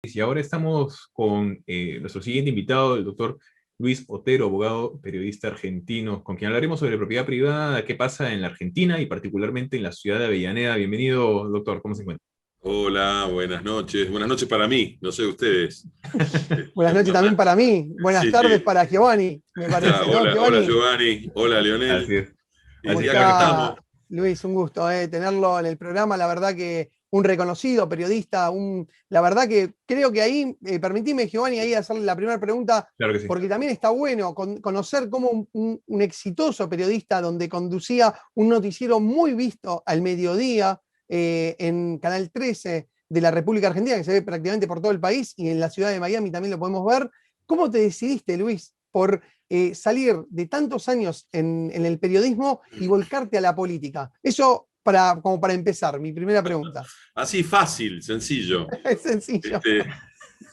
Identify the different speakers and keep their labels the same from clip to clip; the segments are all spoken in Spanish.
Speaker 1: Y ahora estamos con nuestro siguiente invitado, el doctor Luis Otero, abogado, periodista argentino, con quien hablaremos sobre propiedad privada, qué pasa en la Argentina y particularmente en la ciudad de Avellaneda. Bienvenido, doctor, ¿cómo se encuentra?
Speaker 2: Hola, buenas noches. Buenas noches para mí, no sé ustedes.
Speaker 3: Buenas noches también para mí. Buenas
Speaker 2: Sí,
Speaker 3: tardes
Speaker 2: sí.
Speaker 3: para Giovanni, me parece, ¿no,
Speaker 2: Hola
Speaker 3: Giovanni?
Speaker 2: Giovanni, hola
Speaker 1: Así
Speaker 2: Leonel.
Speaker 1: es.
Speaker 3: ¿Cómo
Speaker 1: Así
Speaker 2: Y
Speaker 1: es,
Speaker 2: acá
Speaker 1: claro.
Speaker 3: está,
Speaker 2: estamos.
Speaker 3: Luis? Un gusto tenerlo en el programa. La verdad que un reconocido periodista, la verdad que creo que ahí, permitime, Giovanni, ahí hacerle la primera pregunta,
Speaker 1: Claro que sí.
Speaker 3: porque también está bueno conocer cómo un exitoso periodista donde conducía un noticiero muy visto al mediodía en Canal 13 de la República Argentina, que se ve prácticamente por todo el país, y en la ciudad de Miami también lo podemos ver. ¿Cómo te decidiste, Luis, por salir de tantos años en el periodismo y volcarte a la política? Eso como para empezar, mi primera pregunta.
Speaker 2: Así fácil, sencillo.
Speaker 3: Es sencillo.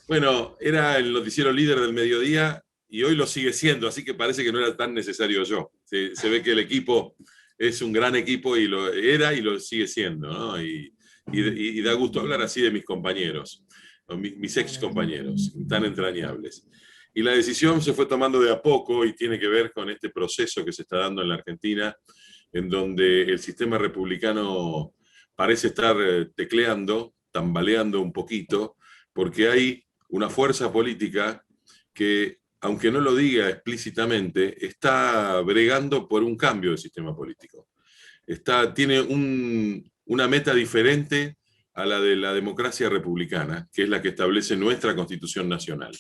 Speaker 2: Bueno, era el noticiero líder del mediodía y hoy lo sigue siendo, así que parece que no era tan necesario yo. Se ve que el equipo es un gran equipo y lo era y lo sigue siendo, ¿no? Y da gusto hablar así de mis compañeros, mis ex compañeros, tan entrañables. Y la decisión se fue tomando de a poco y tiene que ver con este proceso que se está dando en la Argentina, en donde el sistema republicano parece estar tecleando, tambaleando un poquito, porque hay una fuerza política que, aunque no lo diga explícitamente, está bregando por un cambio del sistema político. Tiene una meta diferente a la de la democracia republicana, que es la que establece nuestra Constitución Nacional.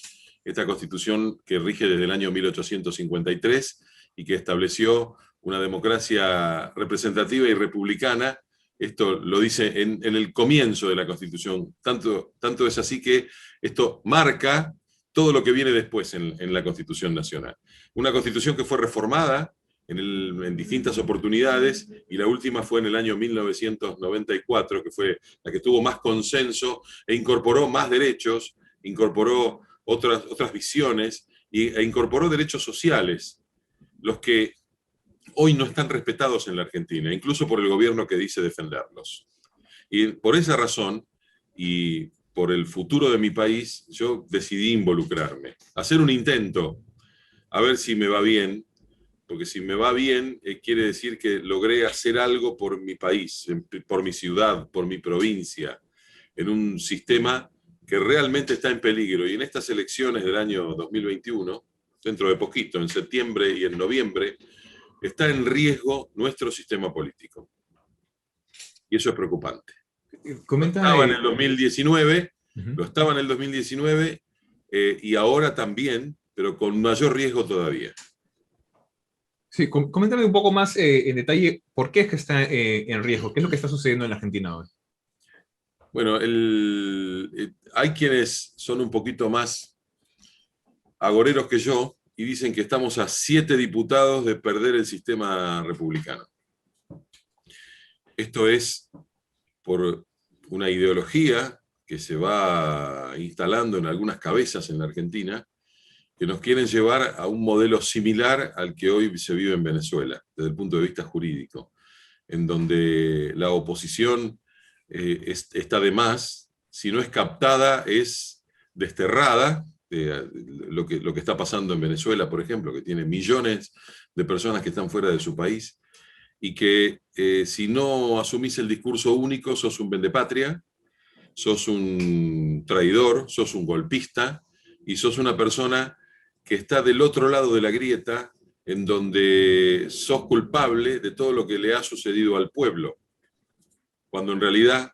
Speaker 2: Esta Constitución que rige desde el año 1853 y que estableció una democracia representativa y republicana. Esto lo dice en el comienzo de la Constitución. Tanto es así que esto marca todo lo que viene después en la Constitución Nacional. Una Constitución que fue reformada en distintas oportunidades, y la última fue en el año 1994, que fue la que tuvo más consenso e incorporó más derechos, incorporó otras visiones e incorporó derechos sociales, los que hoy no están respetados en la Argentina, incluso por el gobierno que dice defenderlos. Y por esa razón, y por el futuro de mi país, yo decidí involucrarme, hacer un intento, a ver si me va bien, porque si me va bien, quiere decir que logré hacer algo por mi país, por mi ciudad, por mi provincia, en un sistema que realmente está en peligro. Y en estas elecciones del año 2021, dentro de poquito, en septiembre y en noviembre, está en riesgo nuestro sistema político. Y eso es preocupante. Lo
Speaker 1: Comenta.
Speaker 2: estaba en el 2019,
Speaker 1: Uh-huh.
Speaker 2: lo estaba en el 2019 y ahora también, pero con mayor riesgo todavía.
Speaker 1: Sí, coméntame un poco más en detalle por qué es que está en riesgo, qué es lo que está sucediendo en la Argentina hoy.
Speaker 2: Bueno, hay quienes son un poquito más agoreros que yo y dicen que estamos a 7 diputados de perder el sistema republicano. Esto es por una ideología que se va instalando en algunas cabezas en la Argentina, que nos quieren llevar a un modelo similar al que hoy se vive en Venezuela, desde el punto de vista jurídico, en donde la oposición está de más, si no es captada, es desterrada. Lo que está pasando en Venezuela, por ejemplo, que tiene millones de personas que están fuera de su país, y que si no asumís el discurso único, sos un vendepatria, sos un traidor, sos un golpista, y sos una persona que está del otro lado de la grieta, en donde sos culpable de todo lo que le ha sucedido al pueblo, cuando en realidad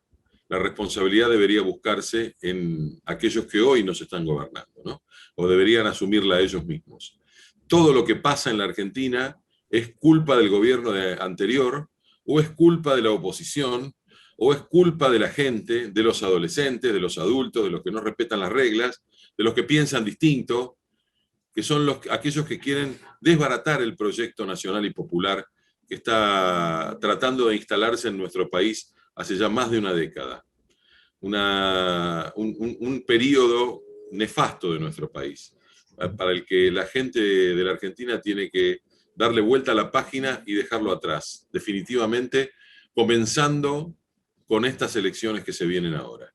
Speaker 2: la responsabilidad debería buscarse en aquellos que hoy nos están gobernando, ¿no? O deberían asumirla ellos mismos. Todo lo que pasa en la Argentina es culpa del gobierno anterior, o es culpa de la oposición, o es culpa de la gente, de los adolescentes, de los adultos, de los que no respetan las reglas, de los que piensan distinto, que son aquellos que quieren desbaratar el proyecto nacional y popular que está tratando de instalarse en nuestro país hace ya más de una década. Un periodo nefasto de nuestro país, para el que la gente de la Argentina tiene que darle vuelta a la página y dejarlo atrás, definitivamente, comenzando con estas elecciones que se vienen ahora.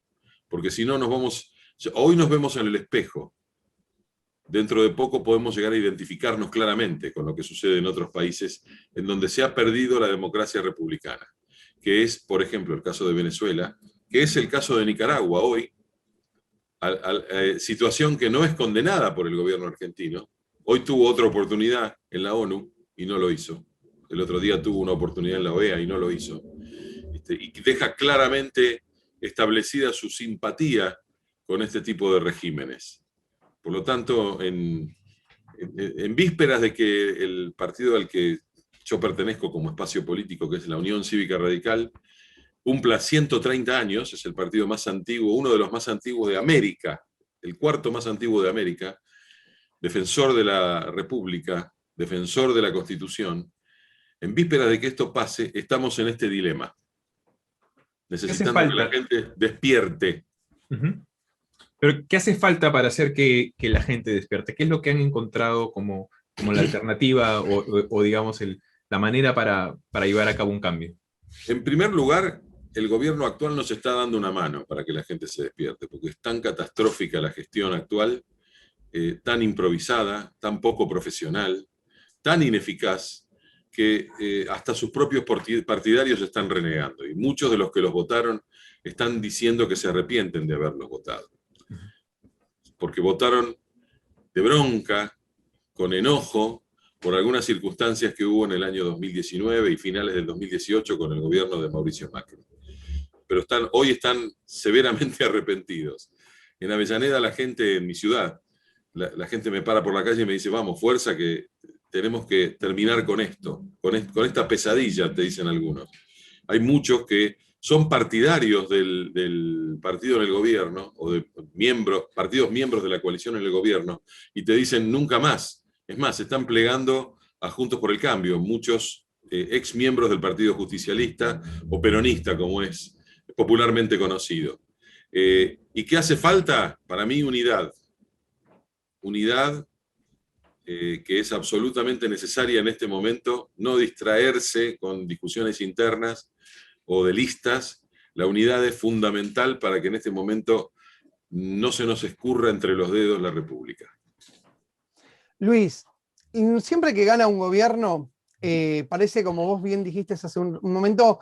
Speaker 2: Porque si no, nos vamos Hoy nos vemos en el espejo. Dentro de poco podemos llegar a identificarnos claramente con lo que sucede en otros países en donde se ha perdido la democracia republicana, que es, por ejemplo, el caso de Venezuela, que es el caso de Nicaragua hoy, situación que no es condenada por el gobierno argentino. Hoy tuvo otra oportunidad en la ONU y no lo hizo. El otro día tuvo una oportunidad en la OEA y no lo hizo. Y deja claramente establecida su simpatía con este tipo de regímenes. Por lo tanto, en vísperas de que el partido al que yo pertenezco como espacio político, que es la Unión Cívica Radical, cumpla 130 años, es el partido más antiguo, uno de los más antiguos de América, el cuarto más antiguo de América, defensor de la República, defensor de la Constitución. En vísperas de que esto pase, estamos en este dilema, necesitando que la gente despierte.
Speaker 1: Pero, ¿qué hace falta para hacer que la gente despierte? ¿Qué es lo que han encontrado como la alternativa o digamos, la manera para llevar a cabo un cambio?
Speaker 2: En primer lugar, el gobierno actual nos está dando una mano para que la gente se despierte, porque es tan catastrófica la gestión actual, tan improvisada, tan poco profesional, tan ineficaz, que hasta sus propios partidarios están renegando. Y muchos de los que los votaron están diciendo que se arrepienten de haberlos votado. Porque votaron de bronca, con enojo, por algunas circunstancias que hubo en el año 2019 y finales del 2018 con el gobierno de Mauricio Macri. Pero hoy están severamente arrepentidos. En Avellaneda la gente, en mi ciudad, la gente me para por la calle y me dice, vamos, fuerza, que tenemos que terminar con esto, con esta pesadilla, te dicen algunos. Hay muchos que son partidarios del partido en el gobierno, o de partidos miembros de la coalición en el gobierno, y te dicen nunca más. Es más, se están plegando a Juntos por el Cambio, muchos ex miembros del Partido Justicialista o peronista, como es popularmente conocido. ¿Y qué hace falta? Para mí, unidad. Unidad que es absolutamente necesaria en este momento, no distraerse con discusiones internas o de listas. La unidad es fundamental para que en este momento no se nos escurra entre los dedos la República.
Speaker 3: Luis, siempre que gana un gobierno, parece, como vos bien dijiste hace un momento,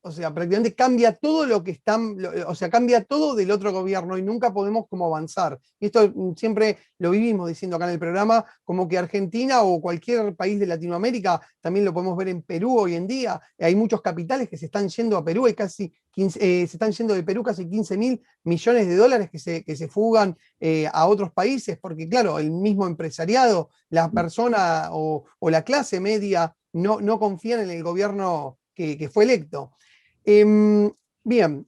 Speaker 3: o sea, prácticamente cambia todo lo que están, o sea, cambia todo del otro gobierno y nunca podemos como avanzar. Y esto siempre lo vivimos diciendo acá en el programa, como que Argentina o cualquier país de Latinoamérica, también lo podemos ver en Perú hoy en día, hay muchos capitales que se están yendo a Perú, hay casi 15, se están yendo de Perú casi 15.000 millones de dólares que se fugan a otros países, porque claro, el mismo empresariado, la persona o la clase media no confían en el gobierno que fue electo. Bien,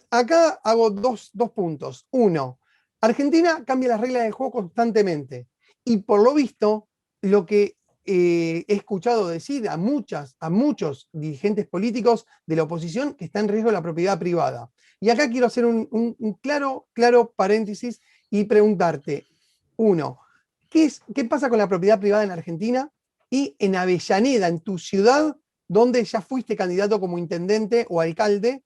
Speaker 3: acá hago dos puntos. Uno, Argentina cambia las reglas del juego constantemente y por lo visto lo que he escuchado decir a muchos dirigentes políticos de la oposición que está en riesgo la propiedad privada. Y acá quiero hacer un claro paréntesis y preguntarte, uno, ¿qué pasa con la propiedad privada en Argentina y en Avellaneda, en tu ciudad, donde ya fuiste candidato como intendente o alcalde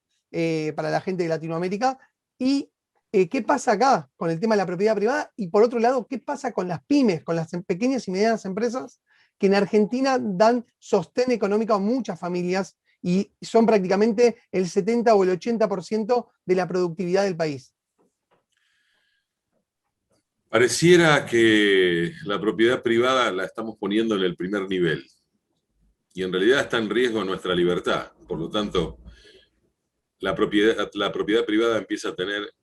Speaker 3: para la gente de Latinoamérica? Y qué pasa acá con el tema de la propiedad privada, y por otro lado, qué pasa con las pymes, con las pequeñas y medianas empresas que en Argentina dan sostén económico a muchas familias y son prácticamente el 70 o el 80% de la productividad del país.
Speaker 2: Pareciera que la propiedad privada la estamos poniendo en el primer nivel. Y en realidad está en riesgo nuestra libertad. Por lo tanto, la propiedad privada empieza a tener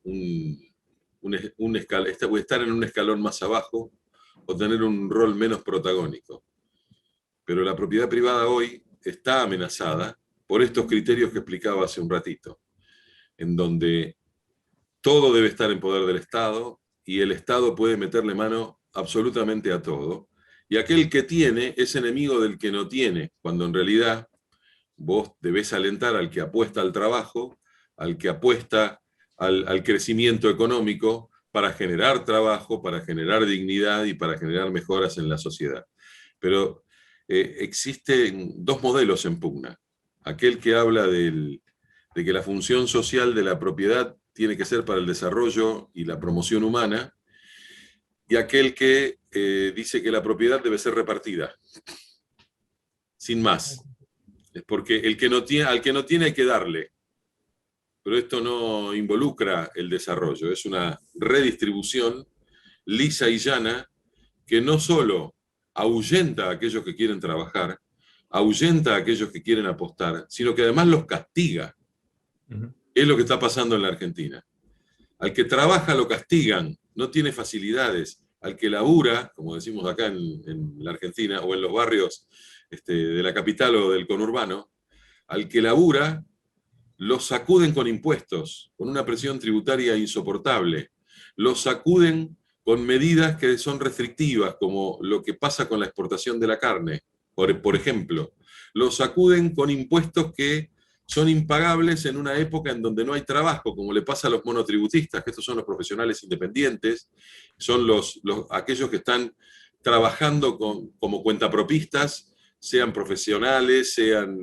Speaker 2: estar en un escalón más abajo o tener un rol menos protagónico. Pero la propiedad privada hoy está amenazada por estos criterios que explicaba hace un ratito, en donde todo debe estar en poder del Estado y el Estado puede meterle mano absolutamente a todo. Y aquel que tiene es enemigo del que no tiene, cuando en realidad vos debés alentar al que apuesta al trabajo, al que apuesta al crecimiento económico para generar trabajo, para generar dignidad y para generar mejoras en la sociedad. Pero existen dos modelos en pugna. Aquel que habla de que la función social de la propiedad tiene que ser para el desarrollo y la promoción humana, y aquel que dice que la propiedad debe ser repartida, sin más. Es porque el que no tiene, al que no tiene hay que darle. Pero esto no involucra el desarrollo, es una redistribución lisa y llana que no solo ahuyenta a aquellos que quieren trabajar, ahuyenta a aquellos que quieren apostar, sino que además los castiga. Es lo que está pasando en la Argentina. Al que trabaja lo castigan, no tiene facilidades. Al que labura, como decimos acá en la Argentina, o en los barrios de la capital o del conurbano, al que labura, los sacuden con impuestos, con una presión tributaria insoportable. Los sacuden con medidas que son restrictivas, como lo que pasa con la exportación de la carne, por ejemplo. Los sacuden con impuestos que son impagables en una época en donde no hay trabajo, como le pasa a los monotributistas, que estos son los profesionales independientes, son aquellos que están trabajando como cuentapropistas, sean profesionales, sean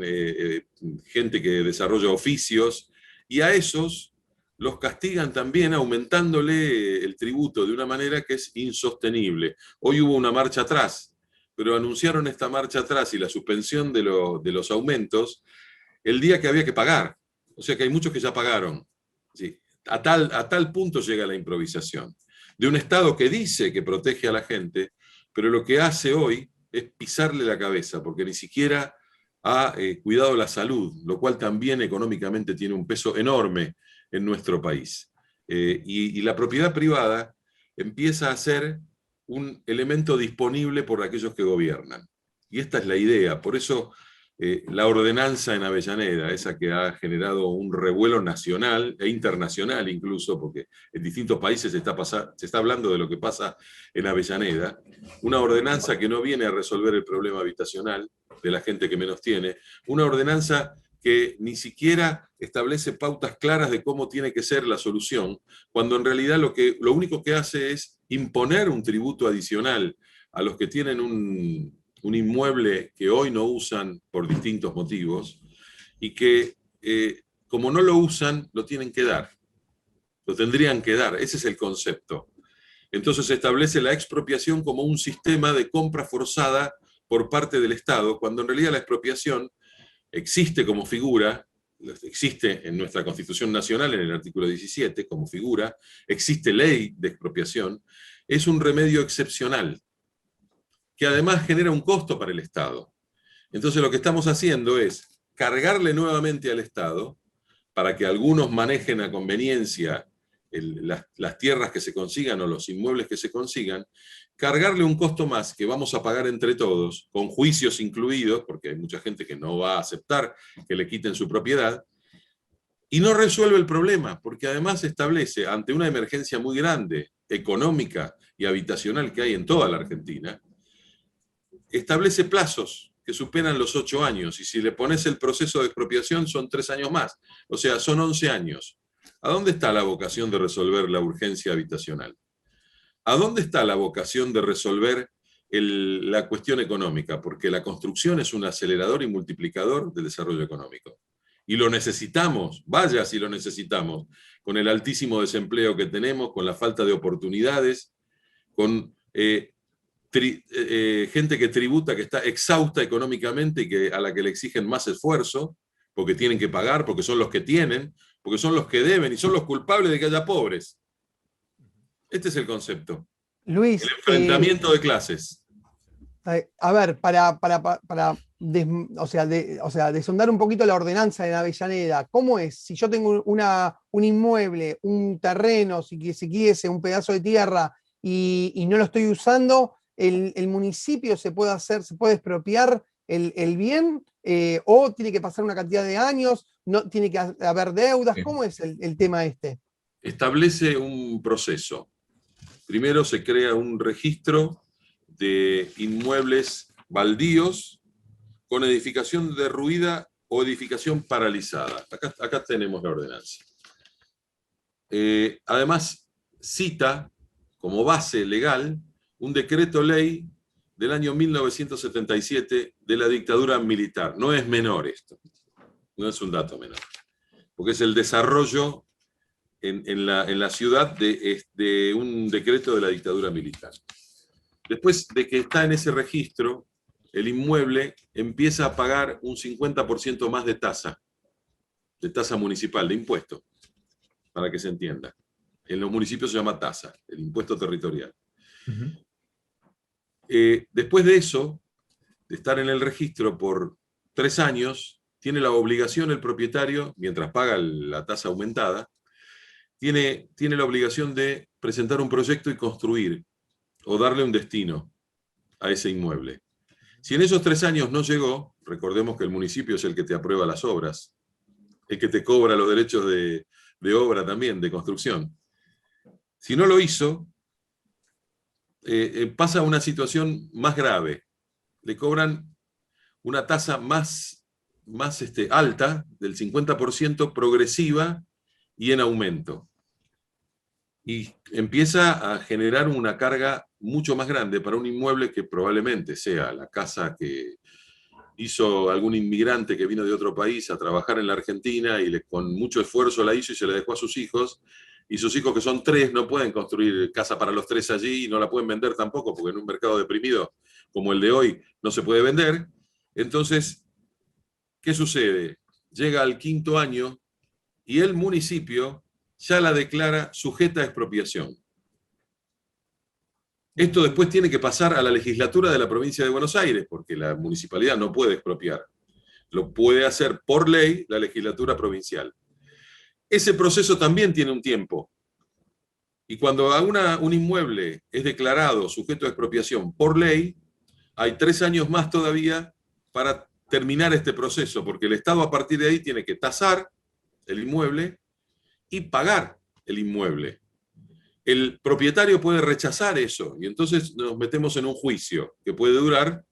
Speaker 2: gente que desarrolla oficios, y a esos los castigan también aumentándole el tributo de una manera que es insostenible. Hoy hubo una marcha atrás, pero anunciaron esta marcha atrás y la suspensión de los aumentos el día que había que pagar. O sea que hay muchos que ya pagaron. ¿Sí? A tal punto llega la improvisación. De un Estado que dice que protege a la gente, pero lo que hace hoy es pisarle la cabeza, porque ni siquiera ha cuidado la salud, lo cual también económicamente tiene un peso enorme en nuestro país. Y la propiedad privada empieza a ser un elemento disponible por aquellos que gobiernan. Y esta es la idea. Por eso la ordenanza en Avellaneda, esa que ha generado un revuelo nacional e internacional incluso, porque en distintos países se está hablando de lo que pasa en Avellaneda, una ordenanza que no viene a resolver el problema habitacional de la gente que menos tiene, una ordenanza que ni siquiera establece pautas claras de cómo tiene que ser la solución, cuando en realidad lo único que hace es imponer un tributo adicional a los que tienen un inmueble que hoy no usan por distintos motivos y que, como no lo usan, lo tienen que dar. Lo tendrían que dar. Ese es el concepto. Entonces se establece la expropiación como un sistema de compra forzada por parte del Estado, cuando en realidad la expropiación existe como figura, existe en nuestra Constitución Nacional, en el artículo 17, como figura, existe ley de expropiación, es un remedio excepcional, que además genera un costo para el Estado. Entonces lo que estamos haciendo es cargarle nuevamente al Estado, para que algunos manejen a conveniencia las tierras que se consigan o los inmuebles que se consigan, cargarle un costo más que vamos a pagar entre todos, con juicios incluidos, porque hay mucha gente que no va a aceptar que le quiten su propiedad, y no resuelve el problema, porque además establece, ante una emergencia muy grande, económica y habitacional que hay en toda la Argentina, establece plazos que superan los 8 años, y si le pones el proceso de expropiación son 3 años más, o sea, son 11 años. ¿A dónde está la vocación de resolver la urgencia habitacional? ¿A dónde está la vocación de resolver la cuestión económica? Porque la construcción es un acelerador y multiplicador del desarrollo económico. Y lo necesitamos, vaya si lo necesitamos, con el altísimo desempleo que tenemos, con la falta de oportunidades, con gente que tributa, que está exhausta económicamente y a la que le exigen más esfuerzo, porque tienen que pagar, porque son los que tienen, porque son los que deben y son los culpables de que haya pobres. Este es el concepto.
Speaker 3: Luis,
Speaker 2: el enfrentamiento de clases.
Speaker 3: A ver, desondar un poquito la ordenanza de Avellaneda, ¿cómo es? Si yo tengo un inmueble, un terreno, si quisiese, un pedazo de tierra y no lo estoy usando, el municipio se puede expropiar el bien, o tiene que pasar una cantidad de años, no tiene que haber deudas. Sí. ¿Cómo es el tema este?
Speaker 2: Establece un proceso. Primero se crea un registro de inmuebles baldíos con edificación derruida o edificación paralizada. Acá tenemos la ordenanza. Además, cita como base legal un decreto ley del año 1977 de la dictadura militar. No es menor esto, no es un dato menor, porque es el desarrollo en la ciudad de un decreto de la dictadura militar. Después de que está en ese registro, el inmueble empieza a pagar un 50% más de tasa municipal, de impuesto, para que se entienda. En los municipios se llama tasa, el impuesto territorial. Después de eso, de estar en el registro por 3 años, tiene la obligación el propietario, mientras paga la tasa aumentada, tiene la obligación de presentar un proyecto y construir, o darle un destino a ese inmueble. Si en esos 3 años no llegó, recordemos que el municipio es el que te aprueba las obras, el que te cobra los derechos de obra también, de construcción. Si no lo hizo, pasa una situación más grave. Le cobran una tasa más alta, del 50%, progresiva y en aumento. Y empieza a generar una carga mucho más grande para un inmueble que probablemente sea la casa que hizo algún inmigrante que vino de otro país a trabajar en la Argentina y con mucho esfuerzo la hizo y se la dejó a sus hijos, y sus hijos, que son 3, no pueden construir casa para los 3 allí y no la pueden vender tampoco, porque en un mercado deprimido como el de hoy no se puede vender. Entonces, ¿qué sucede? Llega al 5.º año y el municipio ya la declara sujeta a expropiación. Esto después tiene que pasar a la legislatura de la provincia de Buenos Aires, porque la municipalidad no puede expropiar. Lo puede hacer por ley la legislatura provincial. Ese proceso también tiene un tiempo. Y cuando un inmueble es declarado sujeto a expropiación por ley, hay 3 años más todavía para terminar este proceso, porque el Estado a partir de ahí tiene que tasar el inmueble y pagar el inmueble. El propietario puede rechazar eso, y entonces nos metemos en un juicio que puede durar,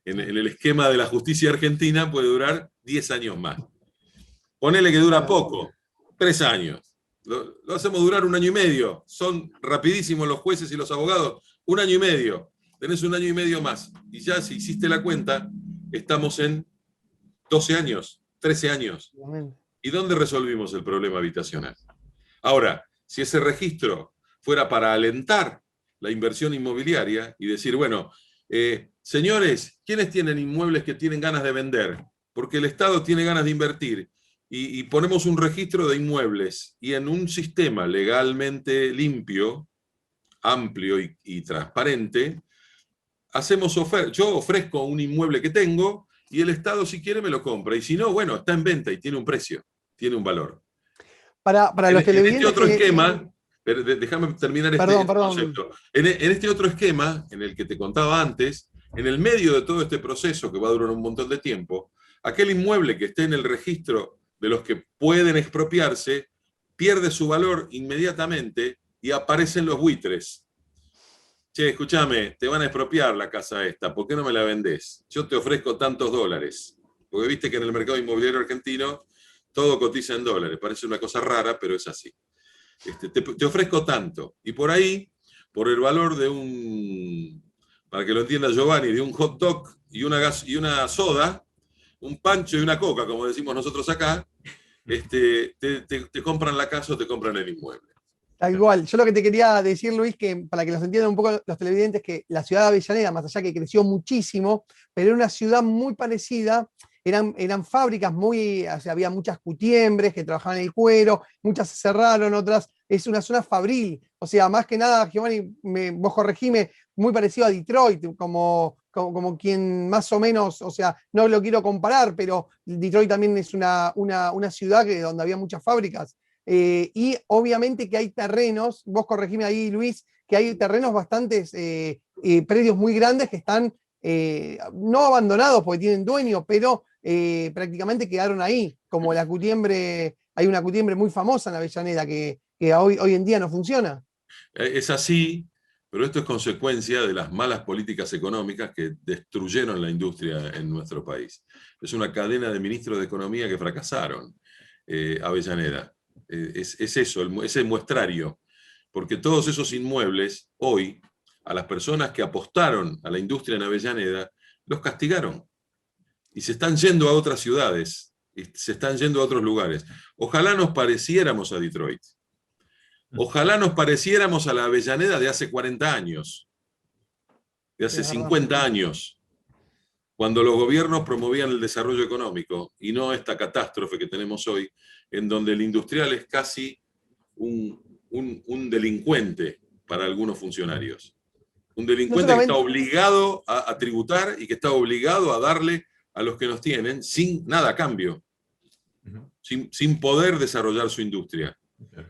Speaker 2: en el esquema de la justicia argentina, puede durar 10 años más. Ponele que dura poco, 3 años. Lo hacemos durar 1 año y medio. Son rapidísimos los jueces y los abogados. 1 año y medio. Tenés 1 año y medio más. Y ya, si hiciste la cuenta, estamos en 12 años, 13 años. ¿Y dónde resolvimos el problema habitacional? Ahora, si ese registro fuera para alentar la inversión inmobiliaria y decir, bueno, señores, ¿quiénes tienen inmuebles que tienen ganas de vender? Porque el Estado tiene ganas de invertir, y ponemos un registro de inmuebles, y en un sistema legalmente limpio, amplio y transparente, hacemos yo ofrezco un inmueble que tengo, y el Estado, si quiere, me lo compra, y si no, bueno, está en venta y tiene un precio, tiene un valor.
Speaker 3: Para los televidentes...
Speaker 2: En este otro esquema, déjame terminar concepto. En este otro esquema, en el que te contaba antes, en el medio de todo este proceso, que va a durar un montón de tiempo, aquel inmueble que esté en el registro de los que pueden expropiarse, pierde su valor inmediatamente y aparecen los buitres. Che, escúchame, te van a expropiar la casa esta, ¿por qué no me la vendés? Yo te ofrezco tantos dólares. Porque viste que en el mercado inmobiliario argentino todo cotiza en dólares. Parece una cosa rara, pero es así. Te ofrezco tanto. Y por ahí, por el valor de para que lo entienda Giovanni, de un hot dog y una soda, un pancho y una coca, como decimos nosotros acá, te compran la casa o te compran el inmueble.
Speaker 3: Tal cual. Yo lo que te quería decir, Luis, que para que los entiendan un poco los televidentes, que la ciudad de Avellaneda, más allá que creció muchísimo, pero era una ciudad muy parecida, eran fábricas o sea, había muchas cutiembres que trabajaban el cuero, muchas se cerraron, otras, es una zona fabril, o sea, más que nada, Giovanni, vos corregime, muy parecido a Detroit, como quien más o menos, o sea, no lo quiero comparar, pero Detroit también es una ciudad donde había muchas fábricas. Y obviamente que hay terrenos, vos corregime ahí, Luis, que hay terrenos bastantes, predios muy grandes que están no abandonados porque tienen dueño, pero prácticamente quedaron ahí, como la cutiembre, hay una cutiembre muy famosa en Avellaneda que hoy en día no funciona.
Speaker 2: Es así, pero esto es consecuencia de las malas políticas económicas que destruyeron la industria en nuestro país. Es una cadena de ministros de Economía que fracasaron, Avellaneda. Es eso, ese muestrario, porque todos esos inmuebles hoy, a las personas que apostaron a la industria en Avellaneda, los castigaron y se están yendo a otras ciudades, y se están yendo a otros lugares. Ojalá nos pareciéramos a Detroit, Ojalá nos pareciéramos a la Avellaneda de hace 40 años, de hace 50 años, cuando los gobiernos promovían el desarrollo económico y no esta catástrofe que tenemos hoy, en donde el industrial es casi un delincuente para algunos funcionarios. Un delincuente que está obligado a tributar y que está obligado a darle a los que nos tienen sin nada a cambio, sin poder desarrollar su industria.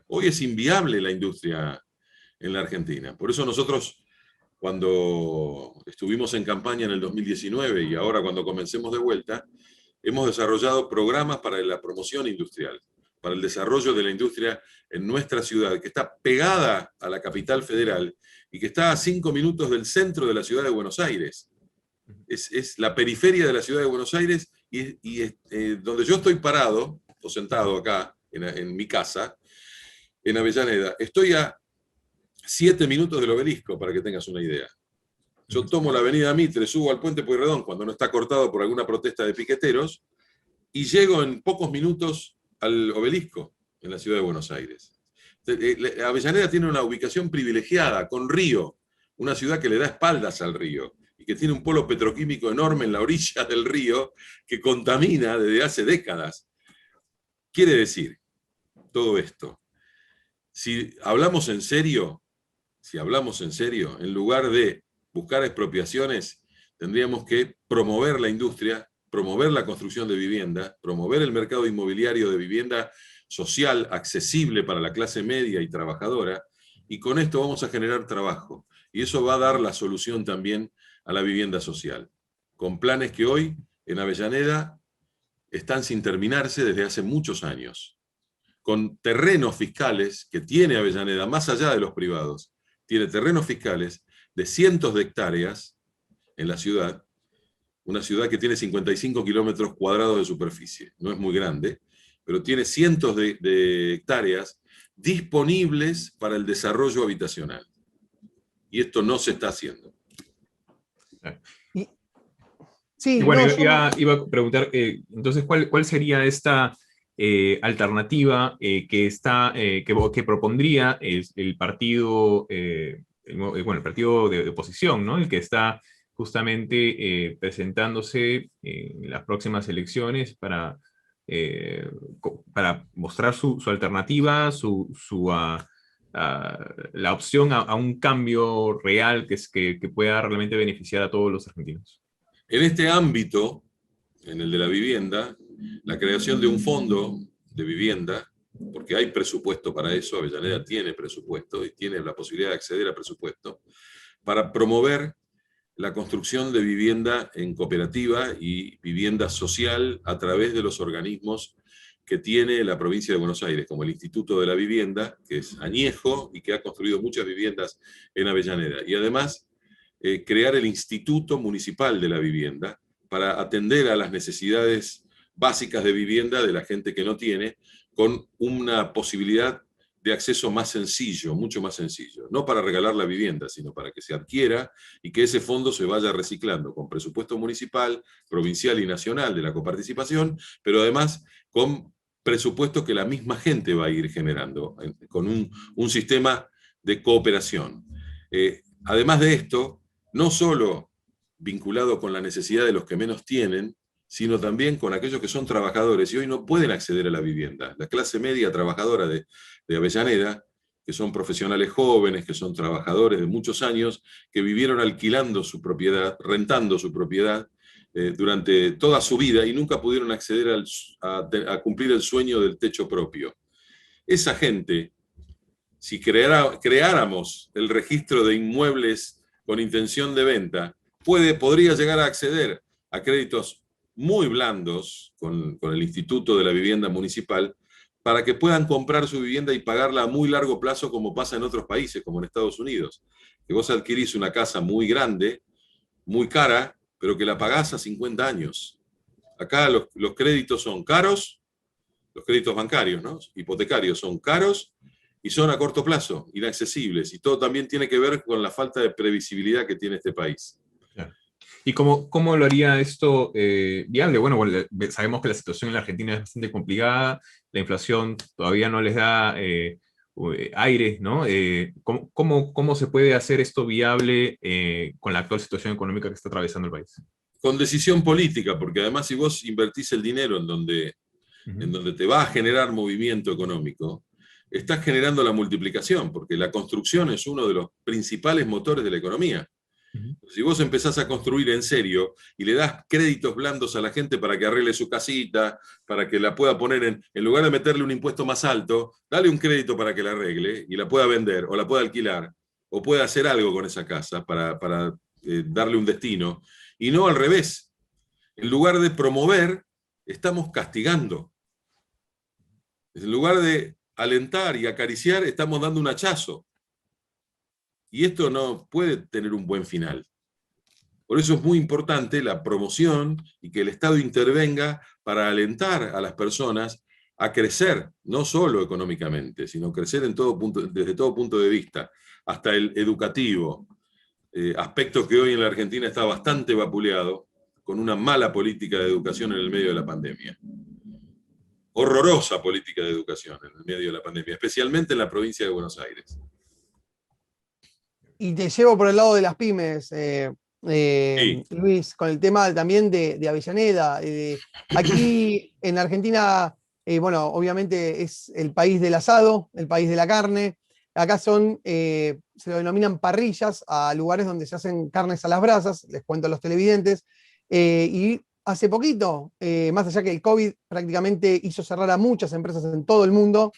Speaker 2: Hoy es inviable la industria en la Argentina. Por eso nosotros, cuando estuvimos en campaña en el 2019 y ahora cuando comencemos de vuelta, hemos desarrollado programas para la promoción industrial, para el desarrollo de la industria en nuestra ciudad, que está pegada a la capital federal y que está a 5 minutos del centro de la ciudad de Buenos Aires. Es la periferia de la ciudad de Buenos Aires y donde yo estoy parado, o sentado acá, en mi casa, en Avellaneda, estoy a 7 minutos del Obelisco, para que tengas una idea. Yo tomo la avenida Mitre, subo al puente Pueyrredón cuando no está cortado por alguna protesta de piqueteros, y llego en pocos minutos al Obelisco, en la ciudad de Buenos Aires. Avellaneda tiene una ubicación privilegiada, con río, una ciudad que le da espaldas al río, y que tiene un polo petroquímico enorme en la orilla del río, que contamina desde hace décadas. Quiere decir, todo esto, si hablamos en serio, en lugar de buscar expropiaciones, tendríamos que promover la industria, promover la construcción de vivienda, promover el mercado inmobiliario de vivienda social, accesible para la clase media y trabajadora, y con esto vamos a generar trabajo. Y eso va a dar la solución también a la vivienda social, con planes que hoy en Avellaneda están sin terminarse desde hace muchos años, con terrenos fiscales que tiene Avellaneda, más allá de los privados, tiene terrenos fiscales de cientos de hectáreas en la ciudad, una ciudad que tiene 55 kilómetros cuadrados de superficie, no es muy grande, pero tiene cientos de hectáreas disponibles para el desarrollo habitacional. Y esto no se está haciendo.
Speaker 1: Sí, y bueno, iba a preguntar, entonces, ¿cuál sería esta alternativa que propondría el partido, el partido de oposición, ¿no? El que está justamente presentándose en las próximas elecciones para mostrar su alternativa, la opción a un cambio real que pueda realmente beneficiar a todos los argentinos?
Speaker 2: En este ámbito, en el de la vivienda, la creación de un fondo de vivienda, porque hay presupuesto para eso, Avellaneda tiene presupuesto y tiene la posibilidad de acceder a presupuesto, para promover la construcción de vivienda en cooperativa y vivienda social a través de los organismos que tiene la provincia de Buenos Aires, como el Instituto de la Vivienda, que es añejo y que ha construido muchas viviendas en Avellaneda. Y además, crear el Instituto Municipal de la Vivienda para atender a las necesidades básicas de vivienda de la gente que no tiene, con una posibilidad de acceso más sencillo, mucho más sencillo. No para regalar la vivienda, sino para que se adquiera y que ese fondo se vaya reciclando con presupuesto municipal, provincial y nacional de la coparticipación, pero además con presupuesto que la misma gente va a ir generando, con un sistema de cooperación. Además de esto, no solo vinculado con la necesidad de los que menos tienen, sino también con aquellos que son trabajadores y hoy no pueden acceder a la vivienda. La clase media trabajadora de Avellaneda, que son profesionales jóvenes, que son trabajadores de muchos años, que vivieron alquilando su propiedad, rentando su propiedad durante toda su vida y nunca pudieron acceder a cumplir el sueño del techo propio. Esa gente, si creáramos el registro de inmuebles con intención de venta, podría llegar a acceder a créditos muy blandos con el Instituto de la Vivienda Municipal para que puedan comprar su vivienda y pagarla a muy largo plazo, como pasa en otros países, como en Estados Unidos. Que vos adquirís una casa muy grande, muy cara, pero que la pagás a 50 años. Acá los créditos son caros, los créditos bancarios, ¿no? Hipotecarios son caros y son a corto plazo, inaccesibles. Y todo también tiene que ver con la falta de previsibilidad que tiene este país.
Speaker 1: ¿Y cómo lo haría esto viable? Bueno, sabemos que la situación en la Argentina es bastante complicada, la inflación todavía no les da aire, ¿no? ¿Cómo se puede hacer esto viable con la actual situación económica que está atravesando el país?
Speaker 2: Con decisión política, porque además si vos invertís el dinero en donde te va a generar movimiento económico, estás generando la multiplicación, porque la construcción es uno de los principales motores de la economía. Si vos empezás a construir en serio y le das créditos blandos a la gente para que arregle su casita, para que la pueda poner en lugar de meterle un impuesto más alto, dale un crédito para que la arregle y la pueda vender o la pueda alquilar o pueda hacer algo con esa casa para darle un destino. Y no al revés. En lugar de promover, estamos castigando. En lugar de alentar y acariciar, estamos dando un hachazo. Y esto no puede tener un buen final. Por eso es muy importante la promoción y que el Estado intervenga para alentar a las personas a crecer, no solo económicamente, sino crecer en todo punto, desde todo punto de vista, hasta el educativo, aspecto que hoy en la Argentina está bastante vapuleado, con una mala política de educación en el medio de la pandemia. Horrorosa política de educación en el medio de la pandemia, especialmente en la provincia de Buenos Aires.
Speaker 3: Y te llevo por el lado de las pymes,
Speaker 2: Sí.
Speaker 3: Luis, con el tema también de Avellaneda. Aquí en Argentina, bueno, obviamente es el país del asado, el país de la carne. Acá se lo denominan parrillas a lugares donde se hacen carnes a las brasas, les cuento a los televidentes. Y hace poquito, más allá que el COVID prácticamente hizo cerrar a muchas empresas en todo el mundo,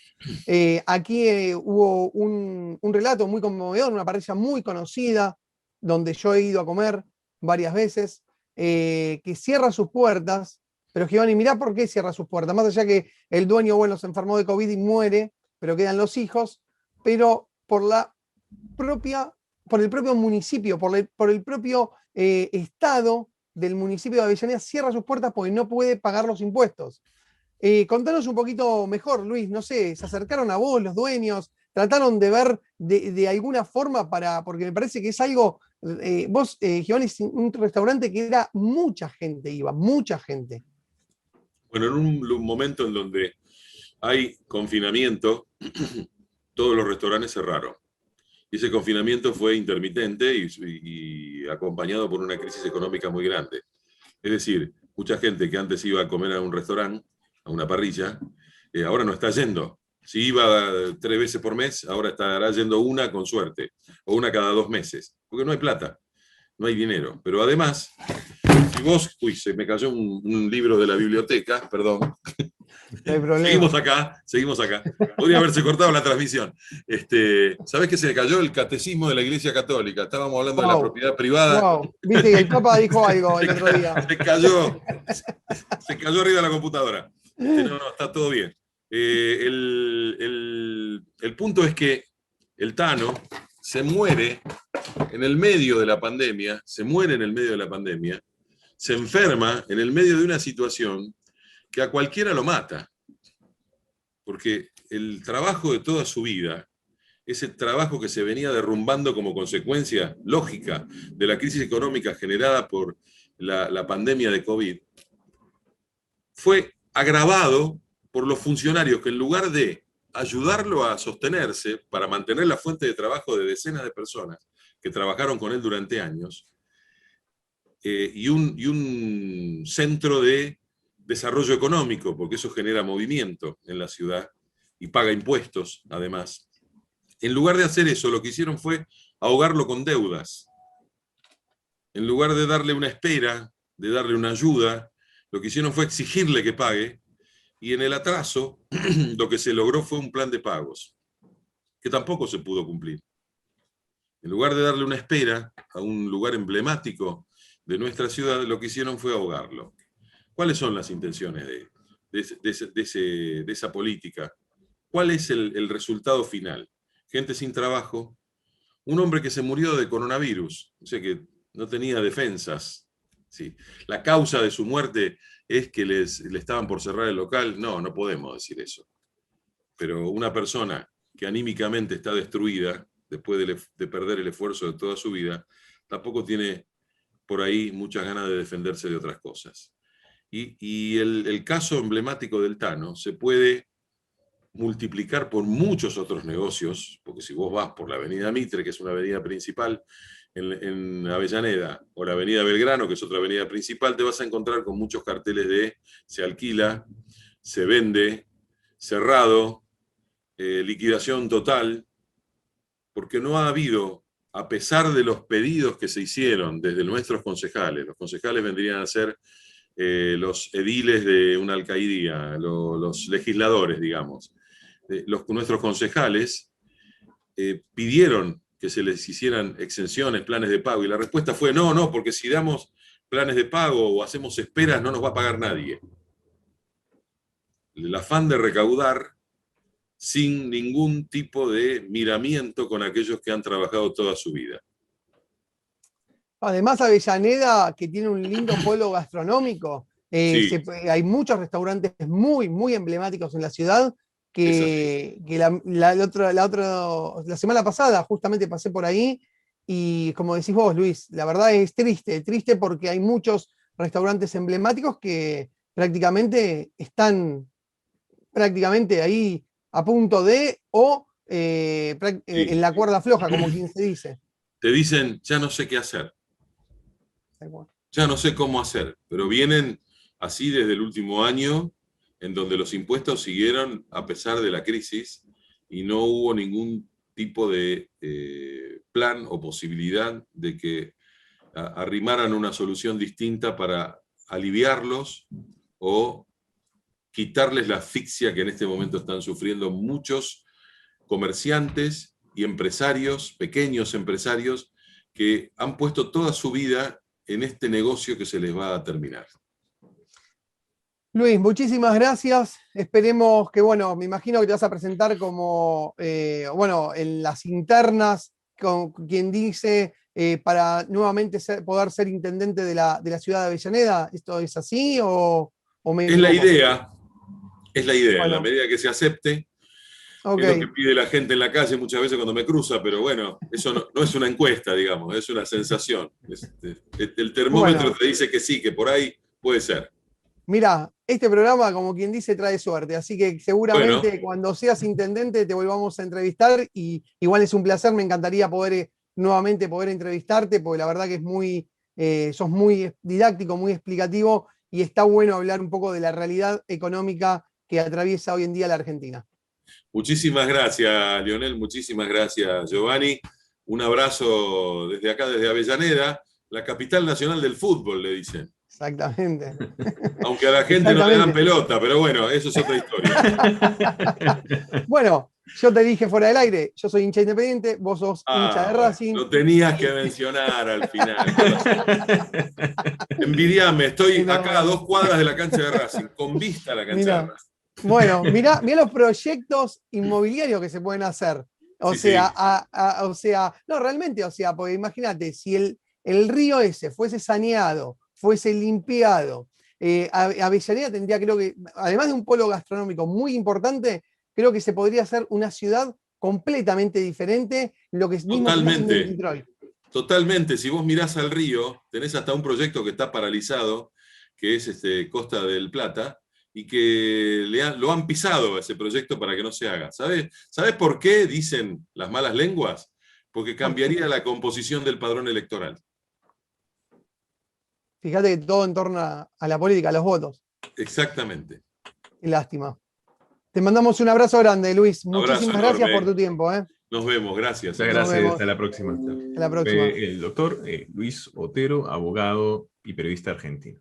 Speaker 3: aquí hubo un relato muy conmovedor, una parrilla muy conocida, donde yo he ido a comer varias veces, que cierra sus puertas. Pero Giovanni, mirá por qué cierra sus puertas. Más allá que el dueño, bueno, se enfermó de COVID y muere, pero quedan los hijos, pero por el propio municipio, por el propio Estado del municipio de Avellaneda cierra sus puertas porque no puede pagar los impuestos. Contanos un poquito mejor, Luis, no sé, ¿se acercaron a vos los dueños? ¿Trataron de ver de alguna forma porque me parece que es algo, vos, Giovanni, es un restaurante que era mucha gente, iba, mucha gente.
Speaker 2: Bueno, en un momento en donde hay confinamiento, todos los restaurantes cerraron. Y ese confinamiento fue intermitente y acompañado por una crisis económica muy grande. Es decir, mucha gente que antes iba a comer a un restaurante, a una parrilla, ahora no está yendo. Si iba 3 veces por mes, ahora estará yendo una con suerte, o una cada 2 meses, porque no hay plata, no hay dinero. Pero además, si vos, se me cayó un libro de la biblioteca, perdón.
Speaker 3: No hay problema.
Speaker 2: Seguimos acá. Podría haberse cortado la transmisión. ¿Sabés que se cayó el catecismo de la Iglesia Católica? Estábamos hablando de la propiedad privada.
Speaker 3: Wow. Viste que el Papa dijo algo el otro día.
Speaker 2: Se cayó arriba de la computadora. No, está todo bien. El punto es que el Tano se muere en el medio de la pandemia, se enferma en el medio de una situación que a cualquiera lo mata, porque el trabajo de toda su vida, ese trabajo que se venía derrumbando como consecuencia lógica de la crisis económica generada por la pandemia de COVID, fue agravado por los funcionarios que en lugar de ayudarlo a sostenerse para mantener la fuente de trabajo de decenas de personas que trabajaron con él durante años, y un centro de desarrollo económico, porque eso genera movimiento en la ciudad y paga impuestos, además. En lugar de hacer eso, lo que hicieron fue ahogarlo con deudas. En lugar de darle una espera, de darle una ayuda, lo que hicieron fue exigirle que pague, y en el atraso lo que se logró fue un plan de pagos, que tampoco se pudo cumplir. En lugar de darle una espera a un lugar emblemático de nuestra ciudad, lo que hicieron fue ahogarlo. ¿Cuáles son las intenciones de esa política? ¿Cuál es el resultado final? Gente sin trabajo, un hombre que se murió de coronavirus, o sea que no tenía defensas. ¿Sí? La causa de su muerte es que le estaban por cerrar el local. No, no podemos decir eso. Pero una persona que anímicamente está destruida, después de perder el esfuerzo de toda su vida, tampoco tiene por ahí muchas ganas de defenderse de otras cosas. Y el caso emblemático del Tano se puede multiplicar por muchos otros negocios, porque si vos vas por la avenida Mitre, que es una avenida principal en Avellaneda, o la avenida Belgrano, que es otra avenida principal, te vas a encontrar con muchos carteles de se alquila, se vende, cerrado, liquidación total, porque no ha habido, a pesar de los pedidos que se hicieron desde nuestros concejales, los concejales vendrían a ser los ediles de una alcaldía, los legisladores, digamos. Nuestros concejales pidieron que se les hicieran exenciones, planes de pago, y la respuesta fue no, porque si damos planes de pago o hacemos esperas no nos va a pagar nadie. El afán de recaudar sin ningún tipo de miramiento con aquellos que han trabajado toda su vida.
Speaker 3: Además, Avellaneda, que tiene un lindo polo gastronómico,
Speaker 2: Sí.
Speaker 3: Hay muchos restaurantes muy, muy emblemáticos en la ciudad, que la semana pasada justamente pasé por ahí, y como decís vos, Luis, la verdad es triste porque hay muchos restaurantes emblemáticos que prácticamente están ahí a punto de, o en la cuerda floja, como quien se dice.
Speaker 2: Te dicen, ya no sé qué hacer. Ya no sé cómo hacer, pero vienen así desde el último año, en donde los impuestos siguieron a pesar de la crisis y no hubo ningún tipo de plan o posibilidad de que arrimaran una solución distinta para aliviarlos o quitarles la asfixia que en este momento están sufriendo muchos comerciantes y empresarios, pequeños empresarios, que han puesto toda su vida en este negocio que se les va a terminar.
Speaker 3: Luis, muchísimas gracias. Esperemos que, bueno, me imagino que te vas a presentar como, en las internas, con quien dice, para nuevamente poder ser intendente de la ciudad de Avellaneda. ¿Esto es así o me
Speaker 2: Es la
Speaker 3: equivoco?
Speaker 2: idea,
Speaker 3: Bueno.
Speaker 2: en la medida que se acepte.
Speaker 3: Okay.
Speaker 2: Es lo que pide la gente en la calle muchas veces cuando me cruza, pero bueno, eso no es una encuesta, digamos, es una sensación. El termómetro te dice que sí, que por ahí puede ser.
Speaker 3: Mira, este programa, como quien dice, trae suerte, así que seguramente cuando seas intendente te volvamos a entrevistar, y igual es un placer, me encantaría nuevamente poder entrevistarte, porque la verdad que sos muy didáctico, muy explicativo, y está bueno hablar un poco de la realidad económica que atraviesa hoy en día la Argentina.
Speaker 2: Muchísimas gracias, Lionel, muchísimas gracias, Giovanni. Un abrazo desde acá, desde Avellaneda, la capital nacional del fútbol, le dicen.
Speaker 3: Exactamente.
Speaker 2: Aunque a la gente no le dan pelota, pero bueno, eso es otra historia.
Speaker 3: Bueno, yo te dije fuera del aire, yo soy hincha independiente, vos sos hincha de Racing.
Speaker 2: Lo tenías que mencionar al final. Envidiame, estoy acá a 2 cuadras de la cancha de Racing, con vista a la cancha de Racing.
Speaker 3: Bueno, mirá los proyectos inmobiliarios que se pueden hacer. No, realmente, porque imagínate, si el río ese fuese saneado, fuese limpiado, Avellaneda tendría, creo que, además de un polo gastronómico muy importante, creo que se podría hacer una ciudad completamente diferente, lo que mismo se está haciendo en Detroit.
Speaker 2: Totalmente, si vos mirás al río, tenés hasta un proyecto que está paralizado, que es Costa del Plata, y que lo han pisado ese proyecto para que no se haga. ¿Sabés por qué dicen las malas lenguas? Porque cambiaría la composición del padrón electoral.
Speaker 3: Fíjate que todo en torno a la política, a los votos.
Speaker 2: Exactamente.
Speaker 3: Qué lástima. Te mandamos un abrazo grande, Luis. Muchísimas gracias por tu tiempo.
Speaker 2: Nos vemos, gracias.
Speaker 1: Muchas gracias, hasta la próxima.
Speaker 3: Hasta la próxima.
Speaker 1: El doctor Luis Otero, abogado y periodista argentino.